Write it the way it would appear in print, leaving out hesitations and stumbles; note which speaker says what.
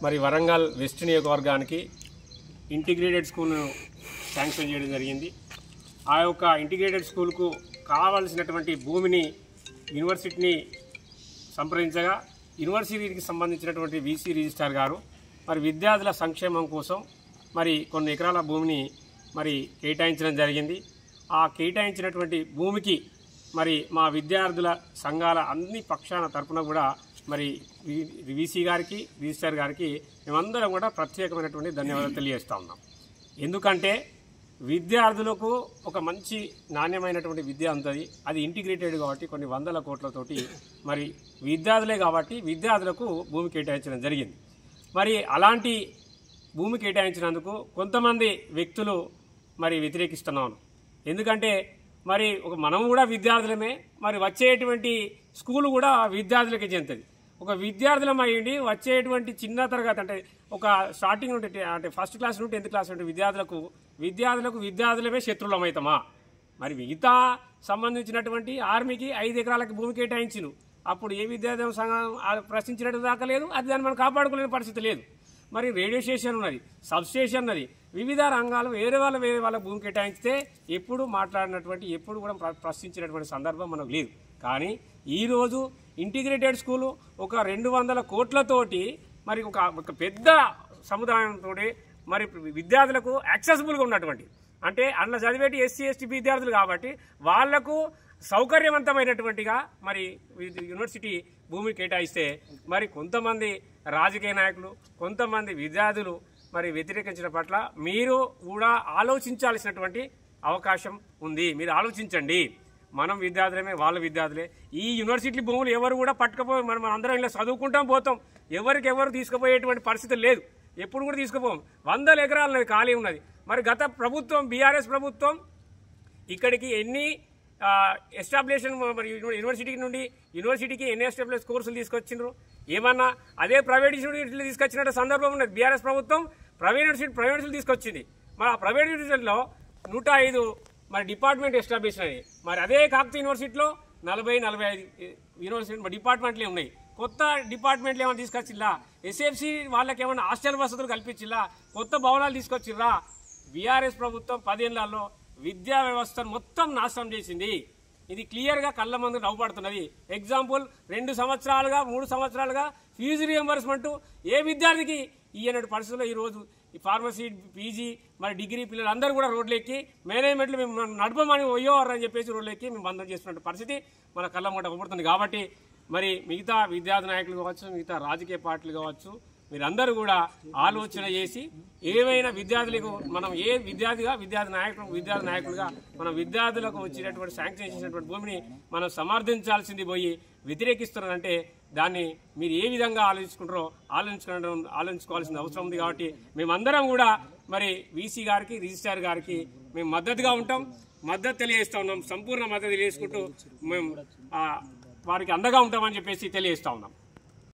Speaker 1: మరి వరంగల్ వెస్ట్ నియోజకవర్గానికి integrated స్కూల్ను sanction చేయడం జరిగింది. ఆ యొక్క ఇంటిగ్రేటెడ్ స్కూల్కు కావాల్సినటువంటి భూమిని యూనివర్సిటీని సంప్రదించగా యూనివర్సిటీకి సంబంధించినటువంటి వీసీ రిజిస్ట్రార్ గారు మరి విద్యార్థుల సంక్షేమం కోసం మరి కొన్ని ఎకరాల భూమిని మరి కేటాయించడం జరిగింది. ఆ కేటాయించినటువంటి భూమికి మరి మా విద్యార్థుల సంఘాల అన్ని పక్షాల తరపున కూడా మరి వీసీ గారికి రిజిస్ట్రార్ గారికి మేమందరం కూడా ప్రత్యేకమైనటువంటి ధన్యవాదాలు తెలియజేస్తూ ఉన్నాం. ఎందుకంటే విద్యార్థులకు ఒక మంచి నాణ్యమైనటువంటి విద్య ఉంటుంది. అది ఇంటిగ్రేటెడ్ కాబట్టి కొన్ని వందల కోట్లతోటి మరి విద్యార్థులే కాబట్టి విద్యార్థులకు భూమి కేటాయించడం జరిగింది. మరి అలాంటి భూమి కేటాయించినందుకు కొంతమంది వ్యక్తులు మరి వ్యతిరేకిస్తున్నాను. ఎందుకంటే మరి మనం కూడా విద్యార్థులమే, మరి వచ్చేటువంటి స్కూలు కూడా విద్యార్థులకే చెందుతుంది. ఒక విద్యార్థులం అయ్యండి వచ్చేటువంటి చిన్న తరగతి అంటే ఒక స్టార్టింగ్ నుండి అంటే ఫస్ట్ క్లాస్ నుండి 10th క్లాస్ నుండి విద్యార్థులమే శత్రువులమవుతామా? మరి మిగతా సంబంధించినటువంటి ఆర్మీకి 5 ఎకరాలకి భూమి కేటాయించిను. అప్పుడు ఏ విద్యార్థి సంఘం ప్రశ్నించినట్టు దాకా లేదు. అది దాన్ని మనం కాపాడుకోలేని పరిస్థితి లేదు. మరి రేడియో స్టేషన్ ఉన్నది, సబ్ స్టేషన్ ఉన్నది, వివిధ రంగాలు వేరే వాళ్ళ భూమి కేటాయిస్తే ఎప్పుడు మాట్లాడినటువంటి ఎప్పుడు కూడా ప్రశ్నించినటువంటి సందర్భం మనకు లేదు. కానీ ఈరోజు ఇంటిగ్రేటెడ్ స్కూలు ఒక 200 కోట్లతోటి మరి ఒక పెద్ద సముదాయంతో మరి విద్యార్థులకు యాక్సెసిబుల్గా ఉన్నటువంటి అంటే అందులో చదివేటి ఎస్సీ ఎస్టీ విద్యార్థులు కాబట్టి వాళ్లకు సౌకర్యవంతమైనటువంటిగా మరి యూనివర్సిటీ భూమి కేటాయిస్తే మరి కొంతమంది రాజకీయ నాయకులు కొంతమంది విద్యార్థులు మరి వ్యతిరేకించిన పట్ల మీరు కూడా ఆలోచించాల్సినటువంటి అవకాశం ఉంది. మీరు ఆలోచించండి. మనం విద్యార్థులమే, వాళ్ళ విద్యార్థులే. ఈ యూనివర్సిటీ భూములు ఎవరు కూడా పట్టుకపోయి మనం అందరం ఇలా చదువుకుంటాం పోతాం. ఎవరు తీసుకుపోయేటువంటి పరిస్థితి లేదు. ఎప్పుడు కూడా తీసుకుపోం. 100 ఎకరాలు ఖాళీ ఉన్నది. మరి గత ప్రభుత్వం బీఆర్ఎస్ ప్రభుత్వం ఇక్కడికి ఎన్ని ఎస్టాబ్లిషన్ మరి యూనివర్సిటీకి ఎన్ని ఎస్టాబ్లిష్ కోర్సులు తీసుకొచ్చిండ్రు? ఏమన్నా అదే ప్రైవేట్ యూనివర్సిటీలు తీసుకొచ్చినట్టు సందర్భం ఉన్నది. బీఆర్ఎస్ ప్రభుత్వం ప్రైవేట్ యూనివర్సిటీలు తీసుకొచ్చింది. మరి ఆ ప్రైవేట్ యూనివర్సిటీలో 105 మరి డిపార్ట్మెంట్ ఎస్టాబ్లిష్ అయ్యాయి. మరి అదే కాకతీయ యూనివర్సిటీలో 40-45 యూనివర్సిటీ డిపార్ట్మెంట్లే ఉన్నాయి. కొత్త డిపార్ట్మెంట్లు ఏమైనా తీసుకొచ్చిల్లా? ఎస్ఎఫ్సి వాళ్ళకి ఏమైనా హాస్టల్ వసతులు కల్పించిల్లా? కొత్త భవనాలు తీసుకొచ్చిర్రా? బీఆర్ఎస్ ప్రభుత్వం 10 ఏళ్లలో విద్యా వ్యవస్థను మొత్తం నాశనం చేసింది. ఇది క్లియర్గా కళ్ళ ముందు నవ్వుపడుతున్నది. ఎగ్జాంపుల్ 2 సంవత్సరాలుగా 3 సంవత్సరాలుగా ఫీజు రియంబర్స్మెంట్ ఏ విద్యార్థికి ఈయనటి పరిస్థితుల్లో ఈరోజు ఈ ఫార్మసీ పీజీ మరి డిగ్రీ పిల్లలు అందరూ కూడా రోడ్లెక్కి మేనేజ్మెంట్లు మేము నడపమని అని చెప్పేసి రోడ్లెక్కి మేము బంధం చేస్తున్న పరిస్థితి మన కళ్ళ ముందు కనబడుతుంది. కాబట్టి మరి మిగతా విద్యార్థి నాయకులు కావచ్చు, మిగతా రాజకీయ పార్టీలు కావచ్చు, మీరందరూ కూడా ఆలోచన చేసి ఏమైనా విద్యార్థులకు మనం ఏ విద్యార్థి నాయకులుగా మనం విద్యార్థులకు వచ్చినటువంటి శాంక్షన్ చేసినటువంటి భూమిని మనం సమర్థించాల్సింది పోయి వ్యతిరేకిస్తున్నారంటే దాన్ని మీరు ఏ విధంగా ఆలోచించుకుంటారో ఆలోచించుకోవాల్సిన అవసరం ఉంది. కాబట్టి మేమందరం కూడా మరి వీసీ గారికి రిజిస్ట్రార్ గారికి మేము మద్దతుగా ఉంటాం, మద్దతు తెలియజేస్తా ఉన్నాం, సంపూర్ణ మద్దతు తెలియజేసుకుంటూ మేము వారికి అండగా ఉంటామని చెప్పేసి తెలియజేస్తా ఉన్నాం.